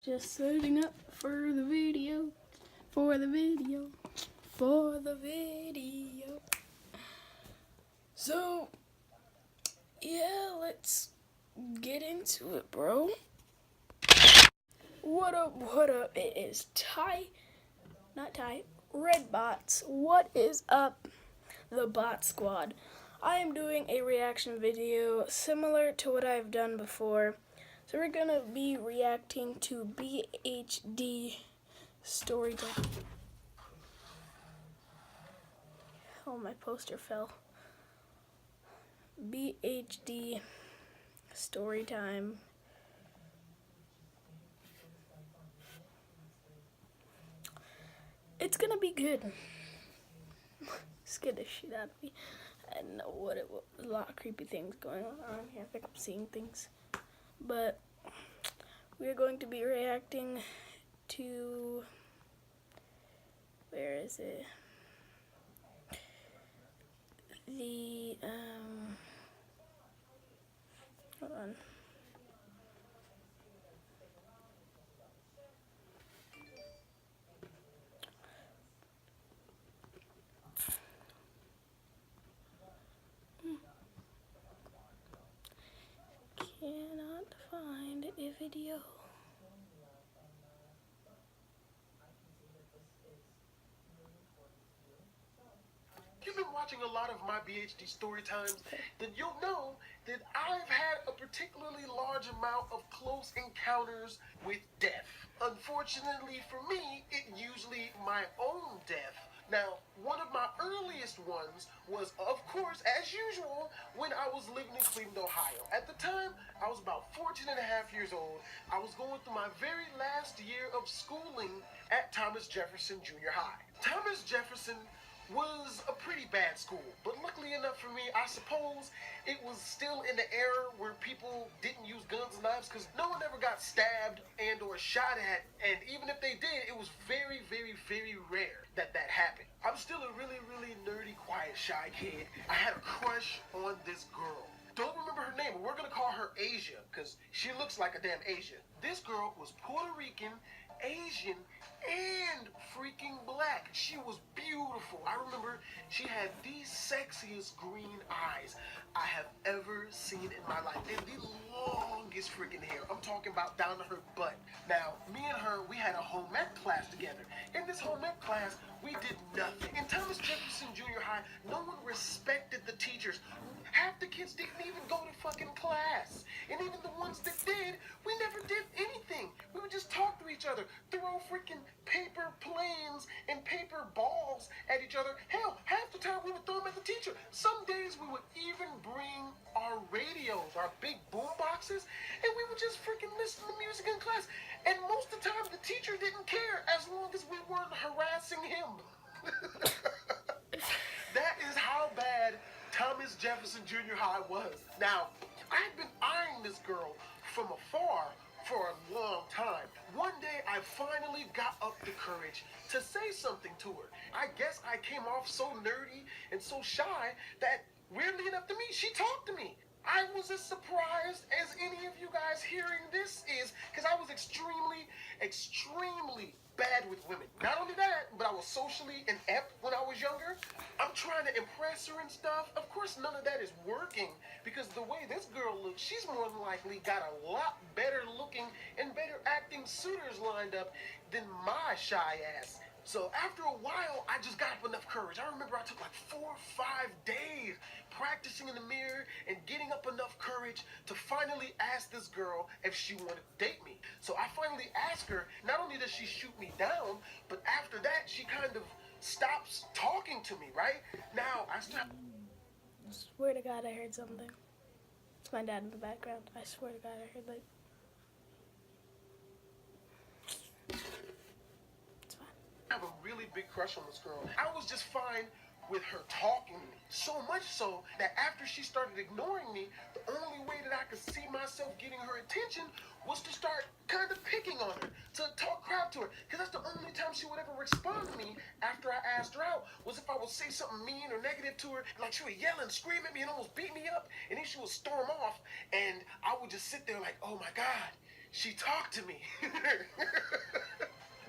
Just setting up for the video, for the video, for the video. So, yeah, let's get into it, bro. What up, what up? It is Redbots. What is up, the bot squad? I am doing a reaction video similar to what I've done before. So we're gonna be reacting to BHD Storytime. Oh, my poster fell. BHD Storytime. It's gonna be good. Scared the shit out of me. I didn't know what it was. A lot of creepy things going on here. I think I'm seeing things. But we're going to be reacting to, where is it? The, hold on. Cannot find a video. You've been watching a lot of my BHD story times, then you'll know that I've had a particularly large amount of close encounters with death. Unfortunately for me, it's usually my own death. Now, one of my earliest ones was, of course, as usual, when I was living in Cleveland, Ohio. At the time, I was about 14 and a half years old. I was going through my very last year of schooling at Thomas Jefferson Junior High. Thomas Jefferson was a pretty bad school, but luckily enough for me, I suppose it was still in the era where people didn't use guns and knives, because no one ever got stabbed and or shot at, and even if they did, it was very, very, very rare that that happened. I'm still a really, really nerdy, quiet, shy kid. I had a crush on this girl. Don't remember her name, but we're gonna call her Asia, because she looks like a damn Asia. This girl was Puerto Rican, Asian, and freaking black. She was beautiful. I remember she had the sexiest green eyes I have ever seen in my life, and the longest freaking hair. I'm talking about down to her butt. Now, me and her, we had a home ec class together. In this home ec class, we did nothing. In Thomas Jefferson Junior High, no one respected the teachers. Half the kids didn't even go to fucking class. And even the ones that did, we never did anything. We would just talk to each other, throw freaking paper planes and paper balls at each other. Hell, half the time we would throw them at the teacher. Some days we would even bring our radios, our big boom boxes, and we would just freaking listen to music in class. And most of the time the teacher didn't care as long as we weren't harassing him. That is how bad Thomas Jefferson Junior High was. Now, I had been eyeing this girl from afar for a long time. One day, I finally got up the courage to say something to her. I guess I came off so nerdy and so shy that, weirdly enough to me, she talked to me. I was as surprised as any of you guys hearing this is, because I was extremely bad with women. Not only that, but I was socially inept when I was younger. I'm trying to impress her and stuff. Of course, none of that is working, because the way this girl looks, she's more than likely got a lot better looking and better acting suitors lined up than my shy ass. So after a while, I just got up enough courage. I remember I took like 4 or 5 days practicing in the mirror and getting up enough courage to finally ask this girl if she wanted to date me. So I finally asked her. Not only does she shoot me down, but after that, she kind of stops talking to me, right? Now, I still... Swear to God, I heard something. It's my dad in the background. I swear to God, I heard like... I have a really big crush on this girl. I was just fine with her talking to me. So much so that after she started ignoring me, the only way that I could see myself getting her attention was to start kind of picking on her, to talk crap to her. Because that's the only time she would ever respond to me after I asked her out, was if I would say something mean or negative to her. Like she would yell and scream at me and almost beat me up, and then she would storm off, and I would just sit there like, oh my God, she talked to me.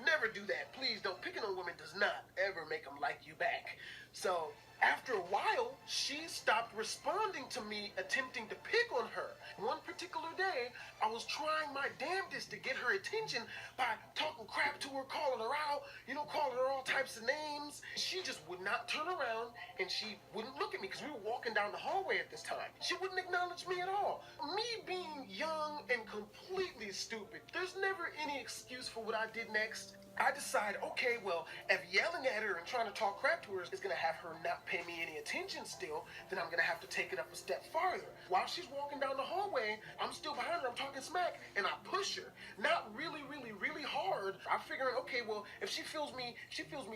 Never do that. Please don't. Picking on women does not ever make them like you back. So after a while, she stopped responding to me attempting to pick on her. One particular day, I was trying my damnedest to get her attention by talking crap to her, calling her out, calling her all types of names. She just would not turn around, and she wouldn't look at me because we were walking down the hallway at this time. She wouldn't acknowledge me at all. Me being young and completely stupid, there's never any excuse for what I did next. I decide, okay, well, if yelling at her and trying to talk crap to her is going to have her not pay me any attention still, then I'm going to have to take it up a step farther. While she's walking down the hallway, I'm still behind her, I'm talking smack, and I push her. Not really hard. I'm figuring, okay, well, if she feels me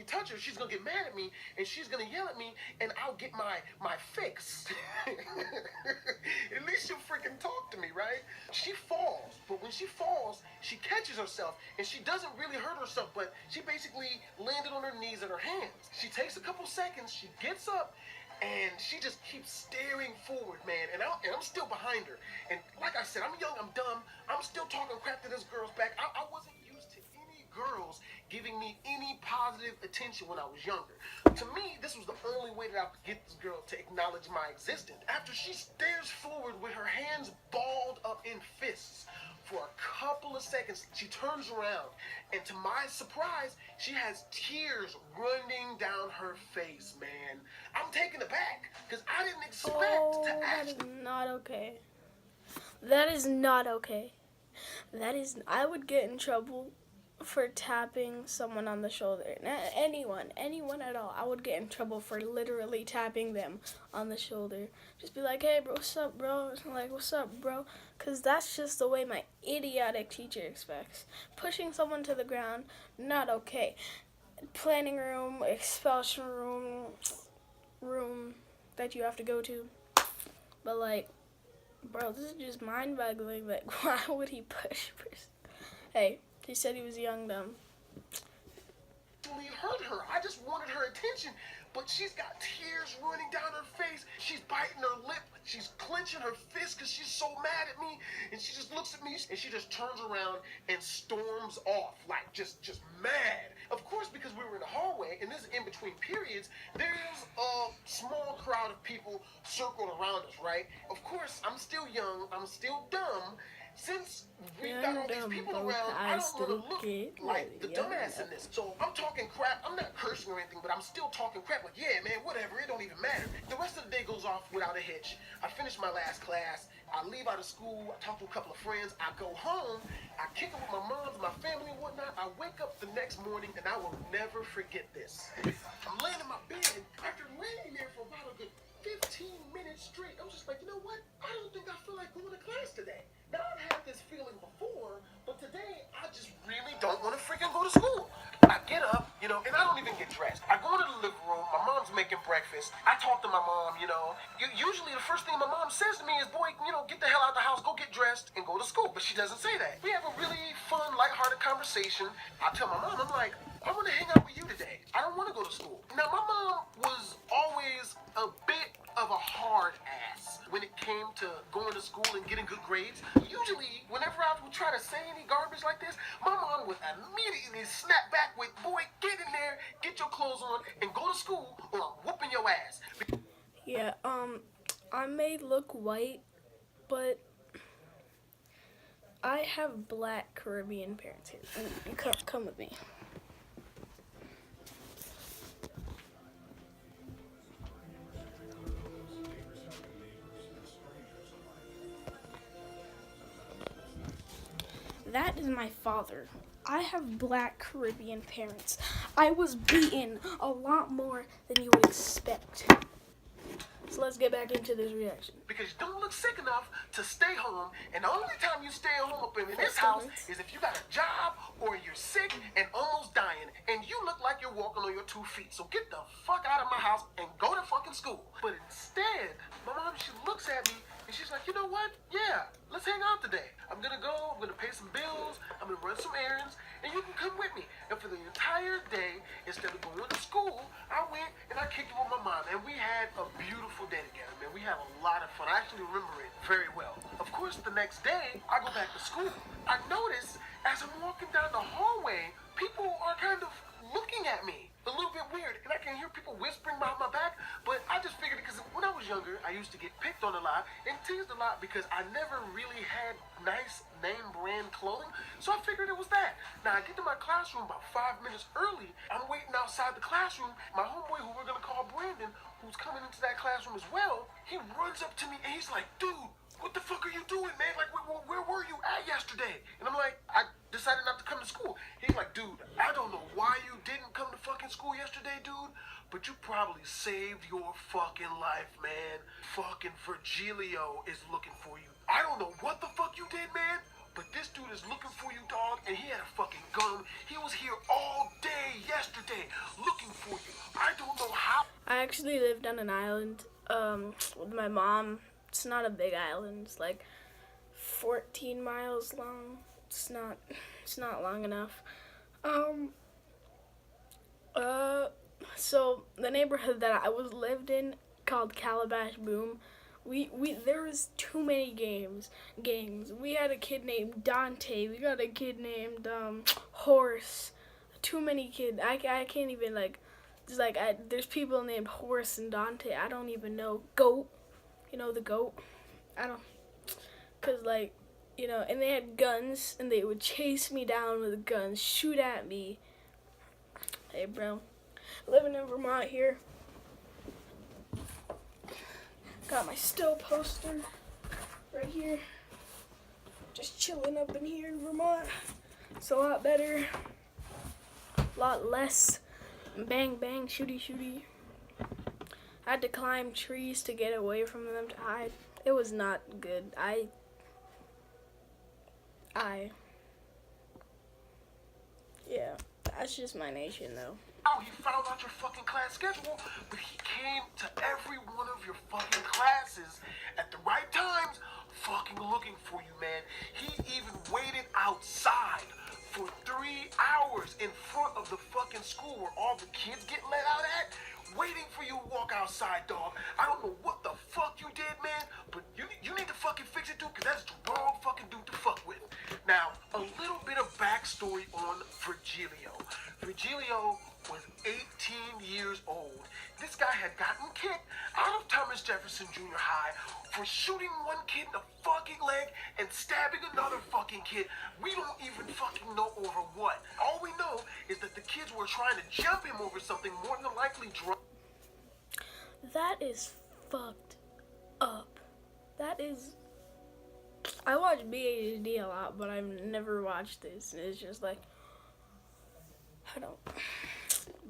touch her, she's going to get mad at me, and she's going to yell at me, and I'll get my fix. At least she'll freaking talk to me, right? She falls, but when she falls, she catches herself, and she doesn't really hurt herself, but she basically landed on her knees and her hands. She takes a couple seconds, she gets up, and she just keeps staring forward, man, and I'm still behind her. And like I said, I'm young, I'm dumb, I'm still talking crap to this girl's back. I wasn't used to any girls giving me any positive attention when I was younger. To me, this was the only way that I could get this girl to acknowledge my existence. After she stares forward with her hands balled up in fists, for a couple of seconds, she turns around, and to my surprise, she has tears running down her face, man. I'm taken aback, because I didn't expect to actually... That is not okay. That is not okay. I would get in trouble for tapping someone on the shoulder. Anyone at all. I would get in trouble for literally tapping them on the shoulder. Just be like, hey, bro, what's up, bro? Like, what's up, bro? Because that's just the way my idiotic teacher expects. Pushing someone to the ground, not okay. Planning room, expulsion room that you have to go to. But, like, bro, this is just mind-boggling. Like, why would he push a person? Hey, he said he was young, dumb. Hurt her. I just wanted her attention, but she's got tears running down her face. She's biting her lip. She's clenching her fist because she's so mad at me, and she just looks at me and she just turns around and storms off, like just mad. Of course, because we were in the hallway and this is in between periods, there's a small crowd of people circled around us, right? Of course, I'm still young, I'm still dumb. Since we've got all these people around, I don't want to look like the dumbass in this. So I'm talking crap. I'm not cursing or anything, but I'm still talking crap. Like, yeah, man, whatever. It don't even matter. The rest of the day goes off without a hitch. I finish my last class. I leave out of school. I talk to a couple of friends. I go home. I kick it with my mom, my family, and whatnot. I wake up the next morning, and I will never forget this. I'm laying in my bed. After laying there for about a good 15 minutes straight, I was just like, you know what? I don't think I feel like going to class today. Now, I've had this feeling before, but today, I just really don't want to freaking go to school. I get up, and I don't even get dressed. I go into the living room. My mom's making breakfast. I talk to my mom, Usually, the first thing my mom says to me is, boy, get the hell out of the house, go get dressed, and go to school. But she doesn't say that. We have a really fun, lighthearted conversation. I tell my mom, I'm like, I want to hang out with you today. I don't want to go to school. Now, my mom was always a bit of a hard ass when it came to going to school and getting good grades. Usually, whenever I would try to say any garbage like this, my mom would immediately snap back with, boy, get in there, get your clothes on, and go to school, or I'm whooping your ass. Yeah, I may look white, but I have black Caribbean parents here. Come with me. That is my father. I have black Caribbean parents. I was beaten a lot more than you would expect. So let's get back into this reaction. Because you don't look sick enough to stay home, and the only time you stay home up in this house is if you got a job or you're sick and almost dying, and you look like you're walking on your 2 feet. So get the fuck out of my house and go to fucking school. But instead, my mom, she looks at me and she's like, you know what? Yeah, let's hang out today. I'm gonna go, I'm gonna pay some bills, I'm gonna run some errands, and you can come with me. And for the entire day, instead of going to school, I went and I kicked it with my mom. And we had a beautiful day together, man. We had a lot of fun. I actually remember it very well. Of course, the next day, I go back to school. I notice as I'm walking down the hallway, people are kind of looking at me. A little bit weird, and I can hear people whispering behind my back, but I just figured it because when I was younger, I used to get picked on a lot and teased a lot because I never really had nice name brand clothing, so I figured it was that. Now, I get to my classroom about 5 minutes early. I'm waiting outside the classroom. My homeboy, who we're going to call Brandon, who's coming into that classroom as well, he runs up to me and he's like, dude, what the fuck are you doing, man? Like, where were you at yesterday? And I'm like, I decided not to come to school. He's like, dude, I don't know why you didn't come to fucking school yesterday, dude, but you probably saved your fucking life, man. Fucking Virgilio is looking for you. I don't know what the fuck you did, man, but this dude is looking for you, dog, and he had a fucking gun. He was here all day yesterday looking for you. I don't know how. I actually lived on an island with my mom. It's not a big island. It's like 14 miles long. It's not long enough. So the neighborhood that I lived in called Calabash Boom, there was too many gangs. We had a kid named Dante. We got a kid named Horse. Too many kids. I can't even there's people named Horse and Dante. I don't even know. Goat. You know, the goat. I don't. Cause and they had guns and they would chase me down with guns, shoot at me. Hey, bro. Living in Vermont here. Got my Still poster right here. Just chilling up in here in Vermont. It's a lot better. A lot less bang bang shooty shooty. I had to climb trees to get away from them to hide. It was not good. Yeah, that's just my nation though. Oh, he found out your fucking class schedule, but he came to every one of your fucking classes at the right times, fucking looking for you, man. He even waited outside for 3 hours in front of the fucking school where all the kids get let out at, waiting for you to walk outside, dog. I don't know what the fuck you did, man, but you need to fucking fix it, dude, because that's the wrong fucking dude to fuck with. Now, a little bit of backstory on Virgilio. Virgilio was 18 years old. This guy had gotten kicked out of Thomas Jefferson Junior High for shooting one kid in the fucking leg and stabbing another fucking kid. We don't even fucking know over what. All we know is that the kids were trying to jump him over something, more than likely drunk. That is fucked up. I watch BHD a lot, but I've never watched this. It's just like,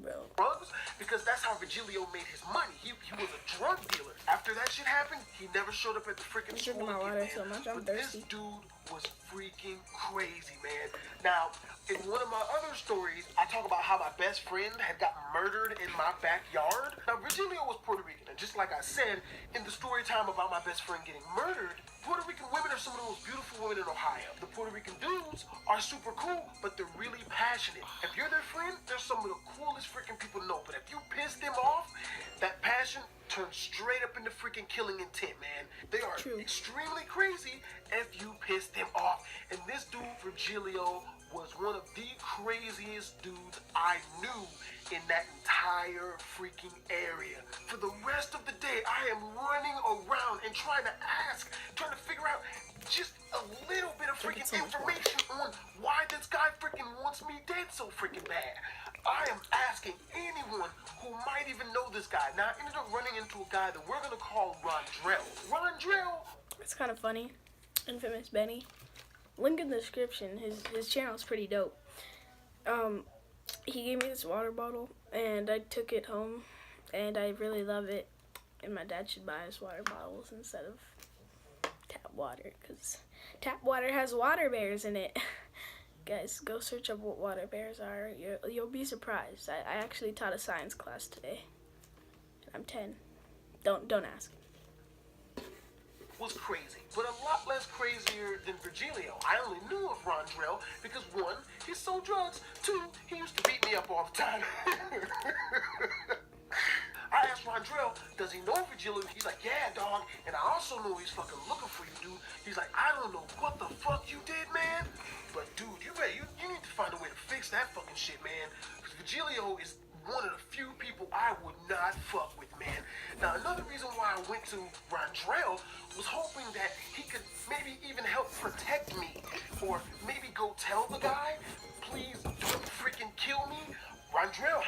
bro. Drugs, because that's how Virgilio made his money. He was a drug dealer. After that shit happened, he never showed up at the freaking school my water again, so much, I'm but thirsty. this dude was freaking crazy, man. Now, in one of my other stories, I talk about how my best friend had gotten murdered in my backyard. Now, Virgilio was Puerto Rican, and just like I said in the story time about my best friend getting murdered, Puerto Rican women are some of the most beautiful women in Ohio. The Puerto Rican dudes are super cool, but they're really passionate. If you're their friend, they're some of the coolest freaking people know. But if you piss them off, that passion turns straight up into freaking killing intent, man. They are extremely crazy if you piss them off. And this dude, Virgilio, was one of the craziest dudes I knew in that entire freaking area. For the rest of the day, I am running around and trying to figure out just a little bit of freaking information on why this guy freaking wants me dead so freaking bad. I am asking anyone who might even know this guy. Now, I ended up running into a guy that we're going to call Rondrell. Rondrell! It's kind of funny. Infamous Benny. Link in the description. His channel is pretty dope. He gave me this water bottle, and I took it home, and I really love it. And my dad should buy us water bottles instead of tap water, because tap water has water bears in it. Guys, go search up what water bears are. You'll be surprised. I actually taught a science class today. I'm 10. Don't ask. Was crazy, but a lot less crazier than Virgilio. I only knew of Rondrell because 1, he sold drugs. 2, he used to beat me up all the time. I asked Rondrell, does he know Virgilio? He's like, yeah, dog. And I also know he's fucking looking for you, dude. He's like, I don't know what the fuck you did, man. But dude, you need to find a way to fix that fucking shit, man. Because Virgilio is one of the few people I would not fuck with, man. Now, another reason why I went to Rondrell was hoping that he could maybe even help protect me. Or maybe go tell the guy, please don't freaking kill me. Rondrell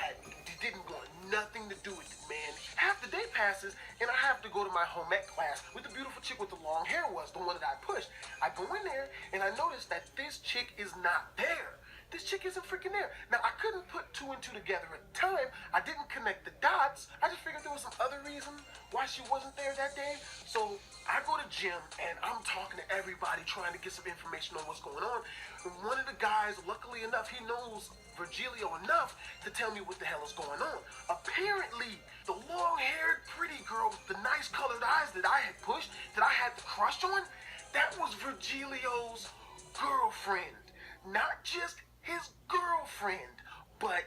didn't want nothing to do with it, man. Half the day passes, and I have to go to my home ec class with the beautiful chick with the long hair the one that I pushed. I go in there, and I notice that this chick is not there. This chick isn't freaking there. Now, I couldn't put 2 and 2 together at the time. I didn't connect the dots. I just figured there was some other reason why she wasn't there that day. So I go to gym, and I'm talking to everybody, trying to get some information on what's going on. And one of the guys, luckily enough, he knows Virgilio enough to tell me what the hell is going on. Apparently, the long-haired pretty girl with the nice colored eyes that I had pushed, that I had the crush on, that was Virgilio's girlfriend. Not just his girlfriend, but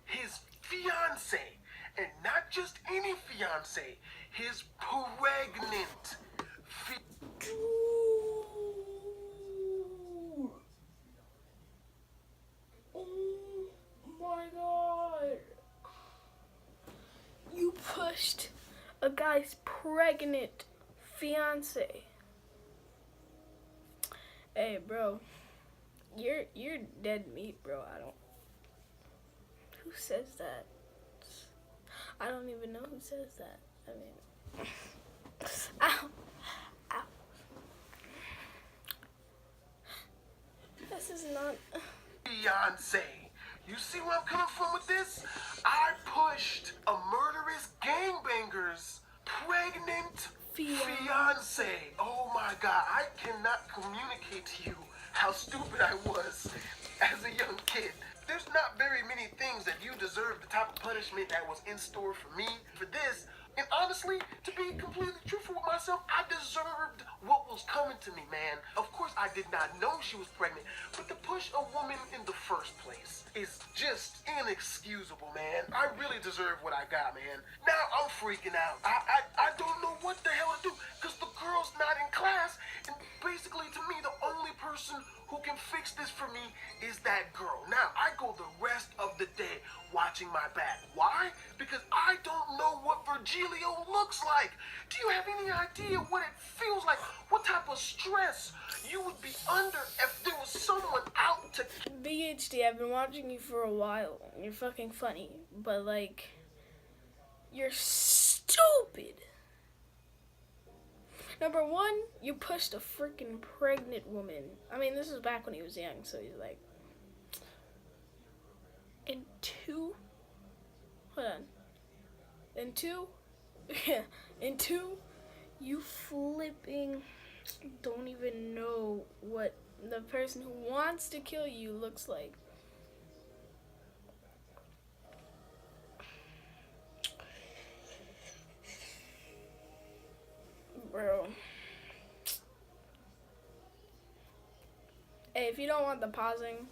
his fiance. And not just any fiance, his pregnant Oh my god. You pushed a guy's pregnant fiance. Hey, bro. You're dead meat, bro. Who says that? I don't even know who says that. I mean, ow, ow. This is not. fiance. You see where I'm coming from with this? I pushed a murderous gangbanger's pregnant fiance. Oh my god, I cannot communicate to you how stupid I was as a young kid. There's not very many things that you deserve the type of punishment that was in store for me for this. And honestly, to be completely truthful with myself, I deserved what was coming to me, man. Of course, I did not know she was pregnant, but to push a woman in the first place is just inexcusable, man. I really deserve what I got, man. Now I'm freaking out. I don't know what the hell to do, because the girl's not in class, and basically, to me, the only person who can fix this for me is that girl. Now, I go the rest of the day watching my back. Why? Because I don't know what Virgilio looks like. Do you have any idea what it feels like? What type of stress you would be under if there was someone out to... BHD, I've been watching you for a while. You're fucking funny, but like, you're stupid. Number 1, you pushed a freaking pregnant woman. I mean, this is back when he was young, so he's like... And 2, hold on. And 2, and 2, you flipping don't even know what the person who wants to kill you looks like. Bro. Hey, if you don't want the pausing,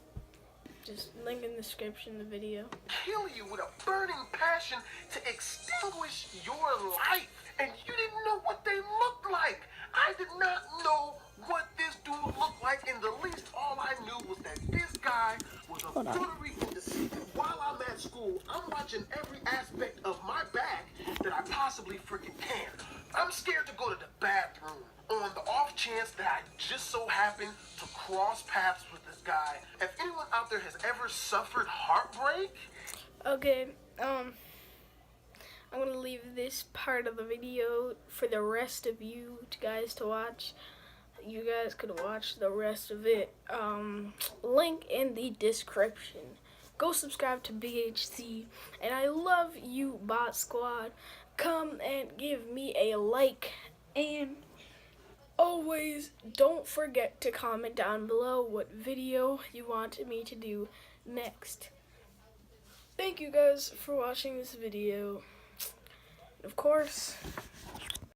just link in the description of the video. Kill you with a burning passion to extinguish your life. And you didn't know what they looked like. I did not know what this dude looked like in the least. All I knew was that this guy was of Puerto Rican descent. While I'm at school, I'm watching every aspect of my back that I possibly freaking can. I'm scared to go to the bathroom on the off chance that I just so happen to cross paths with this guy. If anyone out there has ever suffered heartbreak... Okay, I'm gonna leave this part of the video for the rest of you guys to watch. You guys could watch the rest of it. Link in the description. Go subscribe to BHC. And I love you, Bot Squad. Come and give me a like. And always, don't forget to comment down below what video you want me to do next. Thank you guys for watching this video. Of course,